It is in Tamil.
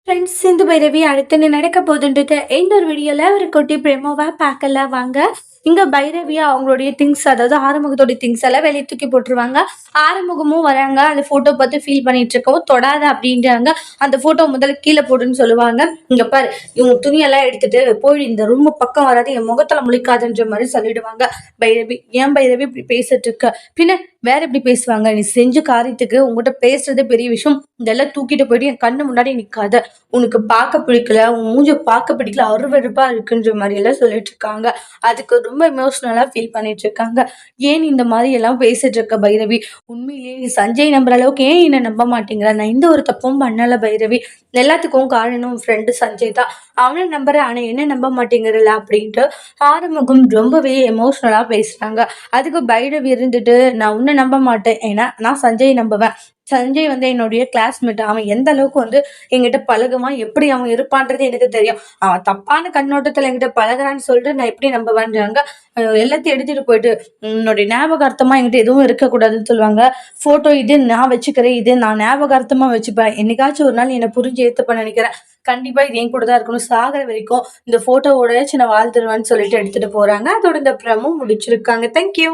ஃப்ரெண்ட்ஸ் சிந்து பைரவி அடுத்து என்ன நடக்க போகுதுன்றது இந்த ஒரு வீடியோல ஒரு குட்டி ப்ரெமோவா பார்க்கலாம் வாங்க. இங்க பைரவியா அவங்களுடைய திங்ஸ், அதாவது ஆறுமுகத்தோடைய திங்ஸ் எல்லாம் வெளியே தூக்கி போட்டுருவாங்க. ஆறுமுகமும் வராங்க. அந்த போட்டோ பார்த்து ஃபீல் பண்ணிட்டு இருக்கவும் தொடாத அப்படின்றாங்க. அந்த போட்டோ முதல்ல கீழே போடுன்னு சொல்லுவாங்க. இங்க பாரு, இவங்க துணியெல்லாம் எடுத்துட்டு போய் இந்த ரூம் பக்கம் வராது, என் முகத்துல முழிக்காதுன்ற மாதிரி சொல்லிடுவாங்க. பைரவி, ஏன் பைரவி இப்படி பேசிட்டு இருக்க? பின்ன வேற எப்படி பேசுவாங்க? நீ செஞ்ச காரியத்துக்கு உங்ககிட்ட பேசுறதே பெரிய விஷயம். இதெல்லாம் தூக்கிட்டு போயிட்டு என் கண்ணு முன்னாடி நிக்காத. உனக்கு பார்க்க பிடிக்கல, உன் மூஞ்ச பார்க்க பிடிக்கல, அருவருப்பா இருக்குன்ற மாதிரி எல்லாம் சொல்லிட்டு இருக்காங்க. அதுக்கு ரொம்ப எமோஷனலா ஃபீல் பண்ணிட்டு இருக்காங்க. ஏன் இந்த மாதிரி எல்லாம் பேசிட்டு இருக்க பைரவி? உண்மையிலேயே நீ சஞ்சய் நம்புற அளவுக்கு ஏன் என்ன நம்ப மாட்டேங்கிற? நான் எந்த ஒரு தப்பும் பண்ணல பைரவி. எல்லாத்துக்கும் காரணம் ஃப்ரெண்டு சஞ்சய் தான். அவனை நம்புற, ஆனா என்ன நம்ப மாட்டேங்கிறல அப்படின்ட்டு ஆறுமுகம் ரொம்பவே எமோஷனலா பேசுறாங்க. அதுக்கு பைரவி இருந்துட்டு, நான் உன்னை நம்ப மாட்டேன், ஏன்னா நான் சஞ்சய் நம்புவேன். சஞ்சய் என்னுடைய கிளாஸ்மேட். அவன் எந்த அளவுக்கு என்கிட்ட பழகுவான், எப்படி அவன் இருப்பான்றது எனக்கு தெரியும். அவன் தப்பான கண்ணோட்டத்துல என்கிட்ட பழகுறான்னு சொல்லிட்டு நான் எப்படி நம்புவேன்றாங்க. எல்லாத்தையும் எடுத்துட்டு போயிட்டு உன்னுடைய ஞாபகார்த்தமா என்கிட்ட எதுவும் இருக்கக்கூடாதுன்னு சொல்லுவாங்க. போட்டோ இது நான் வச்சுக்கிறேன், இது நான் ஞாபகார்த்தமா வச்சுப்பேன். என்னைக்காச்சும் ஒரு நாள் என்னை புரிஞ்சு ஏத்துப்ப நினைக்கிறேன். கண்டிப்பா இது என் கூட தான் இருக்கணும். சாகிற வரைக்கும் இந்த போட்டோவோட நான் வாழ்த்துருவேன்னு சொல்லிட்டு எடுத்துட்டு போறாங்க. அதோட இந்த ப்ரமோ முடிச்சிருக்காங்க. தேங்க்யூ.